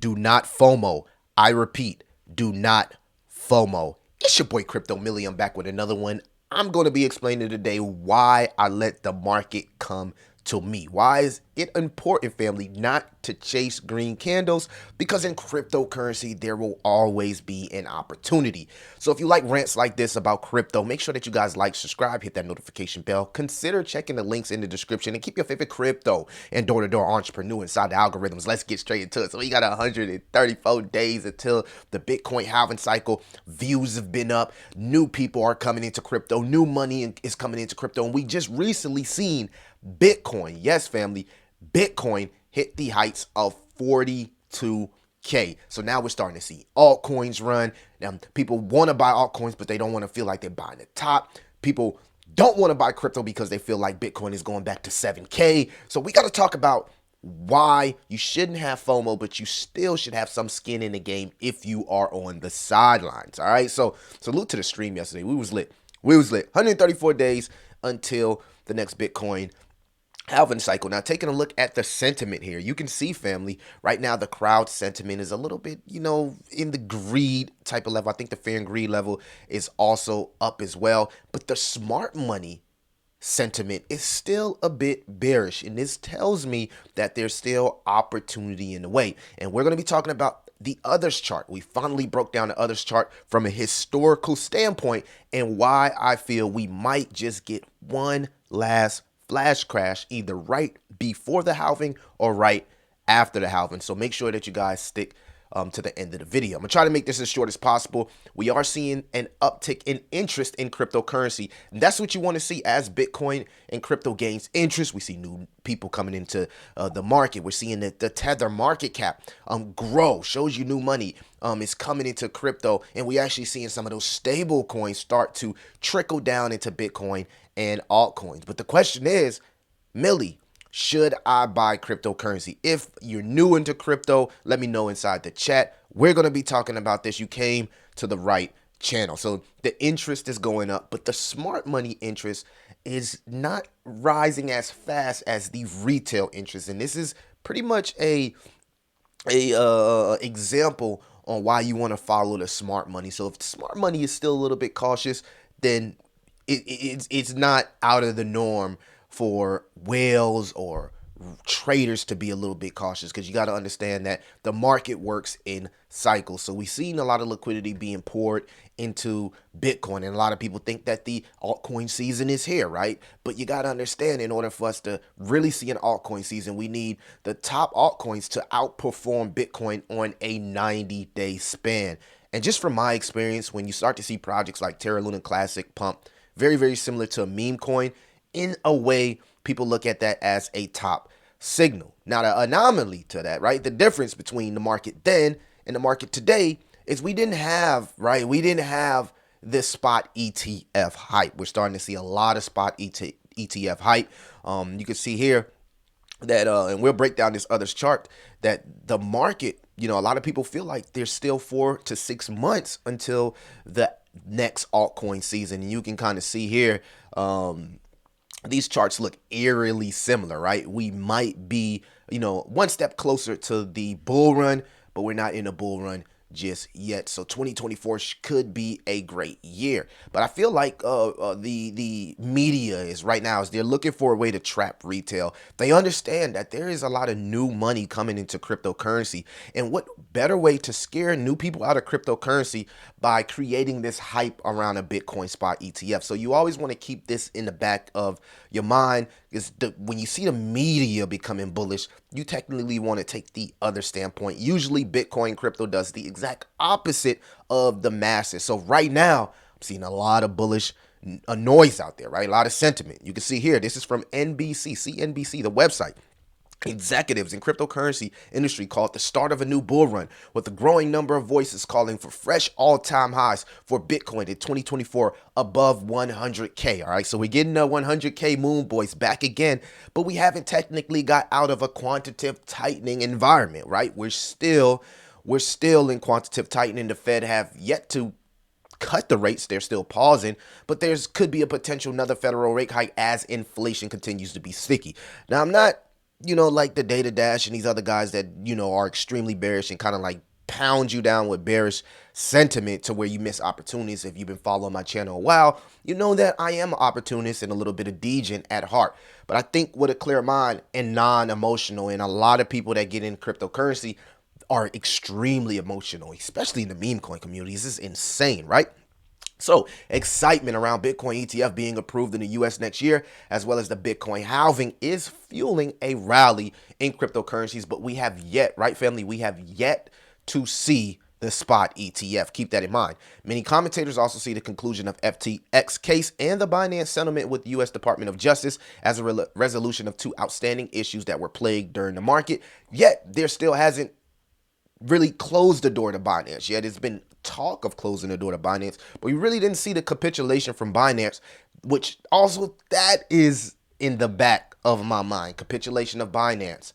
Do not FOMO. I repeat, do not FOMO. It's your boy Crypto Millie. I'm back with another one. I'm going to be explaining today why I let the market come to me. Why is it important, family, not to chase green candles? Because in cryptocurrency, there will always be an opportunity. So if you like rants like this about crypto, make sure that you guys like, subscribe, hit that notification bell. Consider checking the links in the description and keep your favorite crypto and door-to-door entrepreneur inside the algorithms. Let's get straight into it. So we got 134 days until the Bitcoin halving cycle. Views have been up. New people are coming into crypto. New money is coming into crypto. And we just recently seen Bitcoin, yes, family, Bitcoin hit the heights of 42K. So now we're starting to see altcoins run. Now, people want to buy altcoins, but they don't want to feel like they're buying the top. People don't want to buy crypto because they feel like Bitcoin is going back to 7K. So we got to talk about why you shouldn't have FOMO, but you still should have some skin in the game if you are on the sidelines. All right. So salute to the stream yesterday. We was lit. 134 days until the next Bitcoin halving cycle. Now, taking a look at the sentiment here, you can see, family, right now the crowd sentiment is a little bit, in the greed type of level. I think the fear and greed level is also up as well. But the smart money sentiment is still a bit bearish. And this tells me that there's still opportunity in the way. And we're going to be talking about the others chart. We finally broke down the others chart from a historical standpoint and why I feel we might just get one last flash crash either right before the halving or right after the halving. So make sure that you guys stick to the end of the video. I'm gonna try to make this as short as possible. We are seeing an uptick in interest in cryptocurrency. And that's what you want to see as Bitcoin and crypto gains interest. We see new people coming into the market. We're seeing the Tether market cap grow, shows you new money is coming into crypto. And we actually seeing some of those stable coins start to trickle down into Bitcoin and altcoins. But the question is, Millie, should I buy cryptocurrency? If you're new into crypto, let me know inside the chat. We're going to be talking about this. You came to the right channel. So the interest is going up, but the smart money interest is not rising as fast as the retail interest. And this is pretty much a example on why you want to follow the smart money. So if the smart money is still a little bit cautious, then it's not out of the norm for whales or traders to be a little bit cautious, because you got to understand that the market works in cycles. So we've seen a lot of liquidity being poured into Bitcoin, and a lot of people think that the altcoin season is here, right? But you got to understand, in order for us to really see an altcoin season, we need the top altcoins to outperform Bitcoin on a 90-day span. And just from my experience, when you start to see projects like Terra Luna Classic pump, very, very similar to a meme coin, in a way, people look at that as a top signal. Now, the anomaly to that, right? The difference between the market then and the market today is we didn't have this spot ETF hype. We're starting to see a lot of spot ETF hype. You can see here that, and we'll break down this others chart, that the market, a lot of people feel like there's still 4 to 6 months until the next altcoin season. And you can kind of see here, these charts look eerily similar, right? We might be, one step closer to the bull run, but we're not in a bull run just yet. So 2024 could be a great year. But I feel like the media is right now, is they're looking for a way to trap retail. They understand that there is a lot of new money coming into cryptocurrency. And what better way to scare new people out of cryptocurrency by creating this hype around a Bitcoin spot ETF. So you always want to keep this in the back of your mind, is when you see the media becoming bullish, you technically want to take the other standpoint. Usually Bitcoin crypto does the exact opposite of the masses. So right now, I'm seeing a lot of bullish noise out there, right? A lot of sentiment. You can see here, this is from CNBC, the website. Executives in cryptocurrency industry call it the start of a new bull run, with a growing number of voices calling for fresh all-time highs for Bitcoin in 2024 above 100K. All right, so we're getting the 100K moon boys back again, but we haven't technically got out of a quantitative tightening environment, right? We're still in quantitative tightening. The Fed have yet to cut the rates. They're still pausing, but there's could be a potential another federal rate hike as inflation continues to be sticky. Now, I'm not like the Data Dash and these other guys that, are extremely bearish and kind of like pound you down with bearish sentiment to where you miss opportunities. If you've been following my channel a while, you know that I am an opportunist and a little bit of degen at heart. But I think with a clear mind and non-emotional, and a lot of people that get in cryptocurrency are extremely emotional, especially in the meme coin communities. This is insane, right? So, excitement around Bitcoin ETF being approved in the US next year, as well as the Bitcoin halving, is fueling a rally in cryptocurrencies. But we have yet, right, family? We have yet to see the spot ETF. Keep that in mind. Many commentators also see the conclusion of FTX case and the Binance settlement with US Department of Justice as a resolution of two outstanding issues that were plagued during the market. Yet, there still hasn't really closed the door to Binance yet. It's been talk of closing the door to Binance, but we really didn't see the capitulation from Binance, which also that is in the back of my mind. Capitulation of Binance.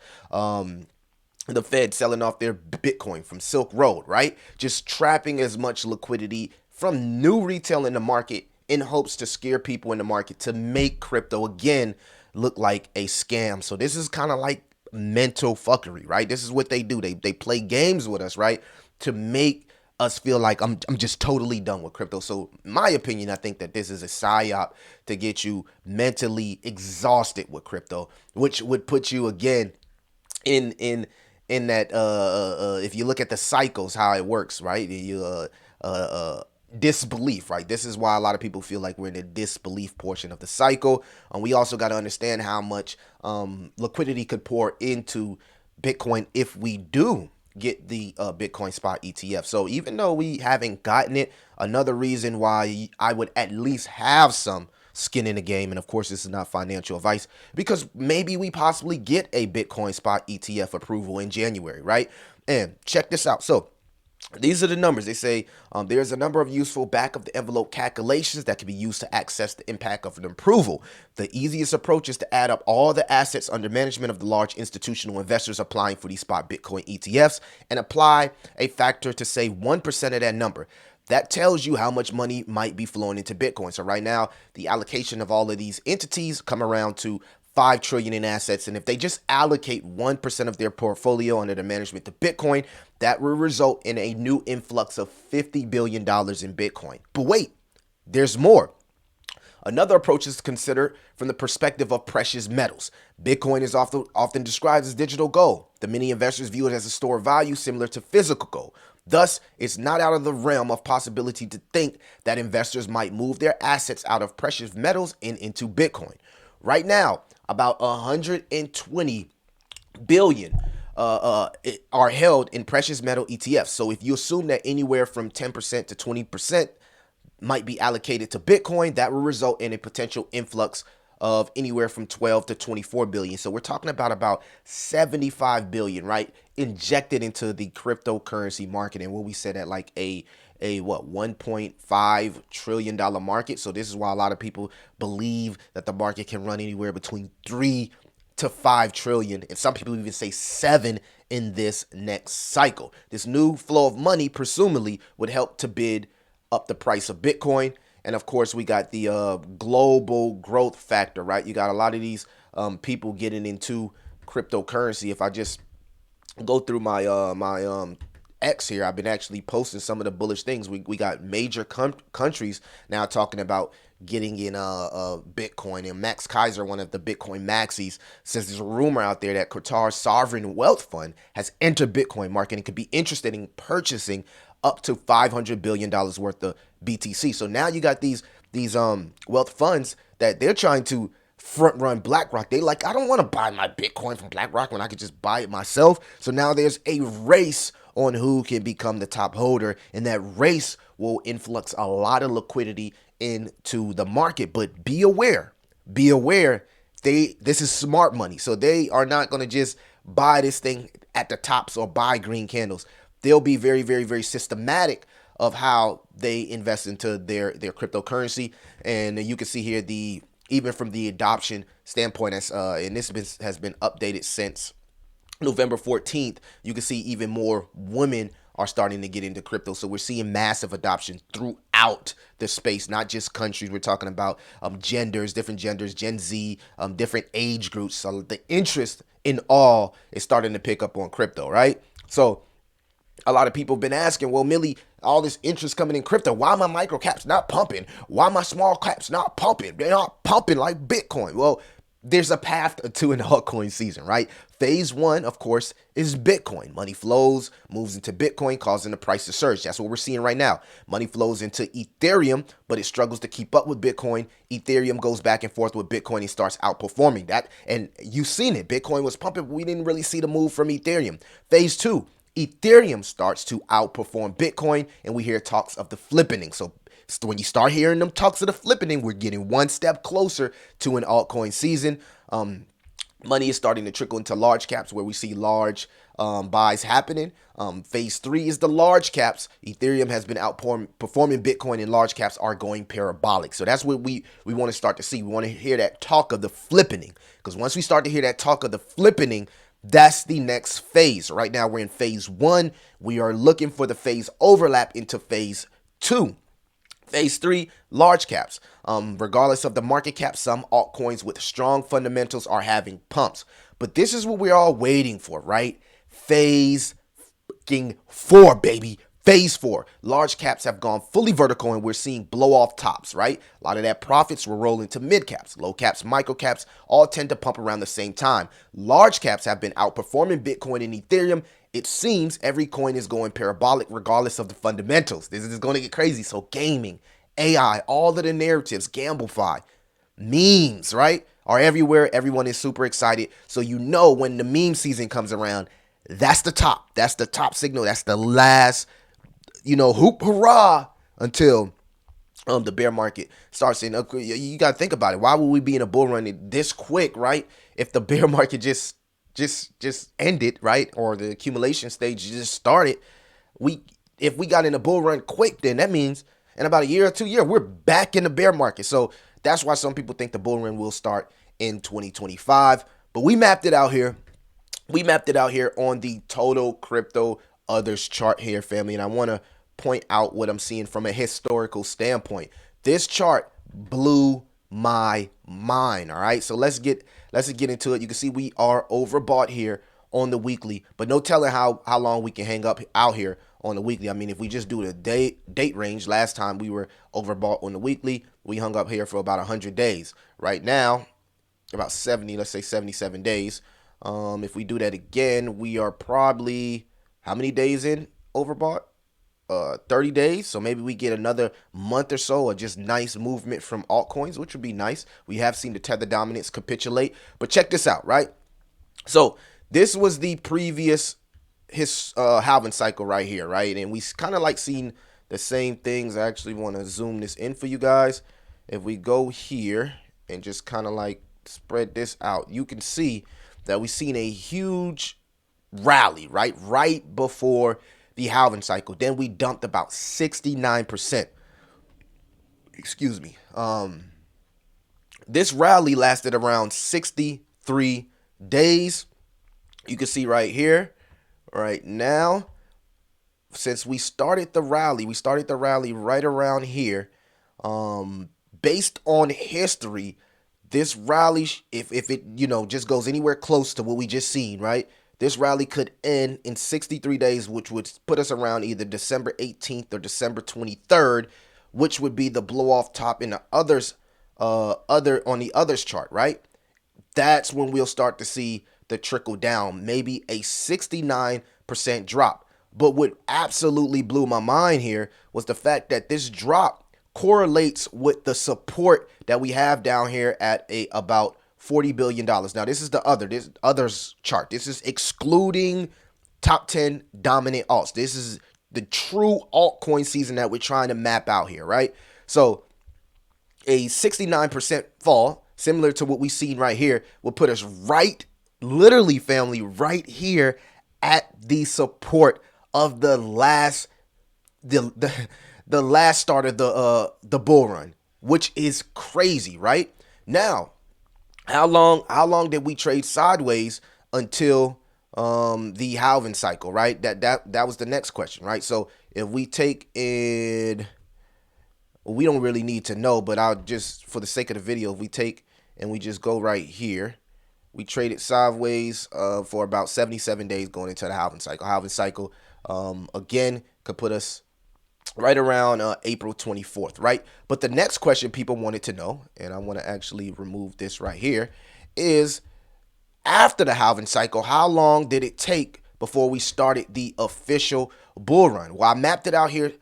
The Fed selling off their Bitcoin from Silk Road, right? Just trapping as much liquidity from new retail in the market in hopes to scare people in the market to make crypto again look like a scam. So this is kind of like mental fuckery, right? This is what they do. They play games with us, right? To make us feel like I'm just totally done with crypto. So my opinion, I think that this is a psyop to get you mentally exhausted with crypto, which would put you again in that if you look at the cycles, how it works, right? Disbelief, right? This is why a lot of people feel like we're in the disbelief portion of the cycle. And we also got to understand how much liquidity could pour into Bitcoin if we do get the Bitcoin spot ETF. So even though we haven't gotten it, another reason why I would at least have some skin in the game, and of course this is not financial advice, because maybe we possibly get a Bitcoin spot ETF approval in January, right? And check this out. So these are the numbers. They say there's a number of useful back of the envelope calculations that can be used to access the impact of an approval. The easiest approach is to add up all the assets under management of the large institutional investors applying for these spot Bitcoin ETFs and apply a factor to say 1% of that number. That tells you how much money might be flowing into Bitcoin. So right now, the allocation of all of these entities come around to 5 trillion in assets. And if they just allocate 1% of their portfolio under the management to Bitcoin, that will result in a new influx of $50 billion in Bitcoin. But wait, there's more. Another approach is considered from the perspective of precious metals. Bitcoin is often described as digital gold. The many investors view it as a store of value similar to physical gold. Thus, it's not out of the realm of possibility to think that investors might move their assets out of precious metals and into Bitcoin. Right now, about 120 billion are held in precious metal ETFs. So if you assume that anywhere from 10% to 20% might be allocated to Bitcoin, that will result in a potential influx of anywhere from 12 to 24 billion. So we're talking about 75 billion, right? Injected into the cryptocurrency market. And what we said at like a what, $1.5 trillion market. So this is why a lot of people believe that the market can run anywhere between 3 to 5 trillion, and some people even say 7 in this next cycle. This new flow of money presumably would help to bid up the price of Bitcoin. And of course, we got the global growth factor, right? You got a lot of these people getting into cryptocurrency. If I just go through my X here, I've been actually posting some of the bullish things. We got major countries now talking about getting in Bitcoin. And Max Kaiser, one of the Bitcoin maxis, says there's a rumor out there that Qatar's sovereign wealth fund has entered Bitcoin market and could be interested in purchasing up to $500 billion worth of BTC. So now you got these wealth funds that they're trying to front run BlackRock. They like, I don't want to buy my Bitcoin from BlackRock when I could just buy it myself. So now there's a race on who can become the top holder, and that race will influx a lot of liquidity into the market. But be aware, this is smart money. So they are not going to just buy this thing at the tops or buy green candles. They'll be very, very, very systematic of how they invest into their cryptocurrency. And you can see here even from the adoption standpoint, and this has been updated since November 14th, you can see even more women are starting to get into crypto. So we're seeing massive adoption throughout the space, not just countries. We're talking about genders, different genders, Gen Z, different age groups. So the interest in all is starting to pick up on crypto, right? So a lot of people have been asking, well, Millie, all this interest coming in crypto, why are my micro caps not pumping? Why are my small caps not pumping? They're not pumping like Bitcoin. Well, there's a path to an altcoin season, right? Phase one, of course, is Bitcoin. Money flows, moves into Bitcoin, causing the price to surge. That's what we're seeing right now. Money flows into Ethereum, but it struggles to keep up with Bitcoin. Ethereum goes back and forth with Bitcoin and starts outperforming that. And you've seen it. Bitcoin was pumping, but we didn't really see the move from Ethereum. Phase two, Ethereum starts to outperform Bitcoin, and we hear talks of the flippening. So when you start hearing them talks of the flippening, we're getting one step closer to an altcoin season. Money is starting to trickle into large caps where we see large buys happening. Phase three is the large caps. Ethereum has been outperforming Bitcoin, and large caps are going parabolic. So that's what we want to start to see. We want to hear that talk of the flippening, because once we start to hear that talk of the flippening, that's the next phase. Right now, we're in phase one. We are looking for the phase overlap into phase two. Phase three, large caps. Regardless of the market cap, some altcoins with strong fundamentals are having pumps. But this is what we're all waiting for, right? Phase four, baby. Phase four. Large caps have gone fully vertical, and we're seeing blow off tops, right? A lot of that profits will roll into mid caps. Low caps, micro caps all tend to pump around the same time. Large caps have been outperforming Bitcoin and Ethereum. It seems every coin is going parabolic regardless of the fundamentals. This is going to get crazy. So gaming, AI, all of the narratives, GambleFi, memes, right, are everywhere. Everyone is super excited. So you know when the meme season comes around, that's the top. That's the top signal. That's the last, hoop hurrah until the bear market starts in. You got to think about it. Why would we be in a bull run this quick, right? If the bear market just ended, right? Or the accumulation stage just started. If we got in a bull run quick, then that means in about a year or 2 years, we're back in the bear market. So that's why some people think the bull run will start in 2025. But we mapped it out here. We mapped it out here on the total crypto others chart here, family. And I want to point out what I'm seeing from a historical standpoint. This chart blew my mind. All right. So let's get into it. You can see we are overbought here on the weekly, but no telling how long we can hang up out here on the weekly. I mean, if we just do the date range, last time we were overbought on the weekly, we hung up here for about 100 days. Right now, about 70, let's say 77 days. If we do that again, we are probably how many days in overbought? 30 days. So maybe we get another month or so of just nice movement from altcoins, which would be nice. We have seen the tether dominance capitulate, but check this out, right? So this was the previous halving cycle right here, right? And we kind of like seen the same things. I actually want to zoom this in for you guys. If we go here and just kind of like spread this out, you can see that we've seen a huge rally, right before the halving cycle. Then we dumped about 69%. Excuse me. This rally lasted around 63 days. You can see right here, right now, since we started the rally right around here. Based on history, this rally, if it just goes anywhere close to what we just seen, right? This rally could end in 63 days, which would put us around either December 18th or December 23rd, which would be the blow off top in the others chart, right? That's when we'll start to see the trickle down, maybe a 69% drop. But what absolutely blew my mind here was the fact that this drop correlates with the support that we have down here at about $40 billion. Now, this is the others chart. This is excluding top 10 dominant alts. This is the true altcoin season that we're trying to map out here, right? So a 69% fall, similar to what we've seen right here, will put us literally, family, right here at the support of the last start of the bull run, which is crazy, right? Now, how long did we trade sideways until the halving cycle, right? That was the next question, right? So if we take it, we don't really need to know, but I'll just, for the sake of the video, if we take and we just go right here, We traded sideways for about 77 days going into the halving cycle. Halving cycle, again, could put us right around April 24th, right? But the next question people wanted to know, and I want to actually remove this right here, is after the halving cycle, how long did it take before we started the official bull run? Well, I mapped it out here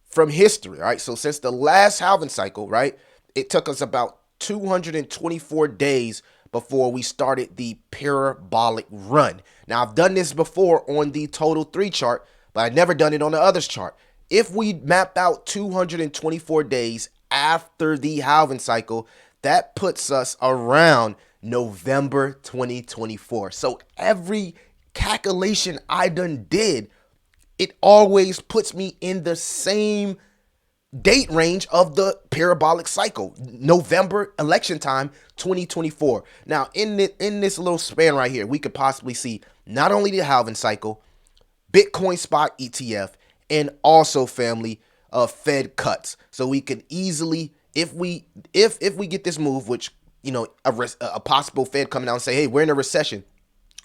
from history, right? So since the last halving cycle, right, it took us about 224 days before we started the parabolic run. Now, I've done this before on the total 3 chart, but I've never done it on the others chart. If we map out 224 days after the halving cycle, that puts us around November 2024. So every calculation I done did, it always puts me in the same date range of the parabolic cycle, November election time 2024. Now, in this little span right here, we could possibly see not only the halving cycle, Bitcoin spot ETF, and also family Fed cuts. So we could easily, if we get this move, which a possible Fed coming out and say, hey, we're in a recession,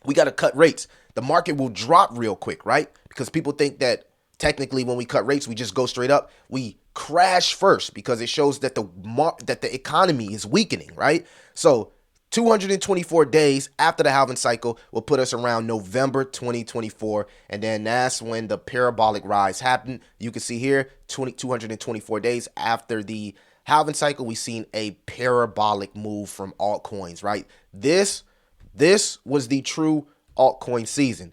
we got to cut rates. The market will drop real quick, right? Because people think that technically when we cut rates, we just go straight up. We crash first because it shows that the economy is weakening, right? So 224 days after the halving cycle will put us around November 2024. And then that's when the parabolic rise happened. You can see here, 224 days after the halving cycle, we've seen a parabolic move from altcoins, right? This was the true altcoin season.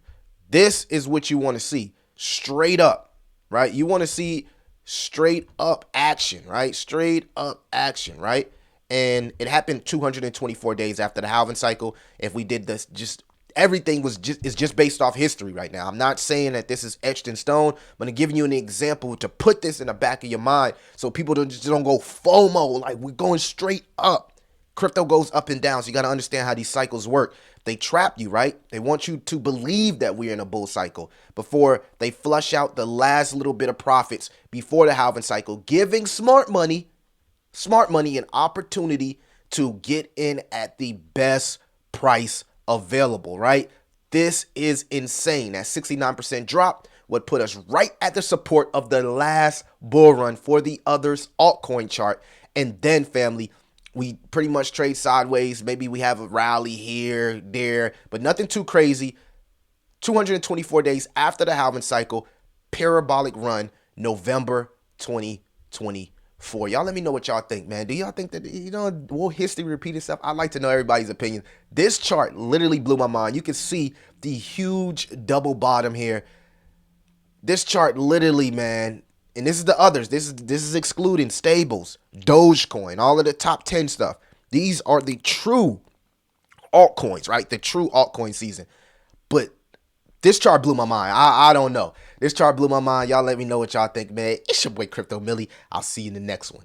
This is what you want to see. Straight up, right? You want to see straight up action, right? Straight up action, right? And it happened 224 days after the halving cycle. If we did this, just everything is just based off history right now. I'm not saying that this is etched in stone, but I'm giving you an example to put this in the back of your mind so people don't go FOMO, like we're going straight up. Crypto goes up and down, so you got to understand how these cycles work. They trap you, right? They want you to believe that we're in a bull cycle before they flush out the last little bit of profits before the halving cycle, giving smart money an opportunity to get in at the best price available, right? This is insane. That 69% drop would put us right at the support of the last bull run for the others altcoin chart. And then, family, we pretty much trade sideways. Maybe we have a rally here, there, but nothing too crazy. 224 days after the halving cycle, parabolic run, November 2024. Y'all let me know what y'all think, man. Do y'all think that, will history repeat itself? I'd like to know everybody's opinion. This chart literally blew my mind. You can see the huge double bottom here. This chart literally, man, and this is the others. This is excluding stables, Dogecoin, all of the top 10 stuff. These are the true altcoins, right? The true altcoin season. But this chart blew my mind. I don't know. This chart blew my mind. Y'all let me know what y'all think, man. It's your boy Crypto Millie. I'll see you in the next one.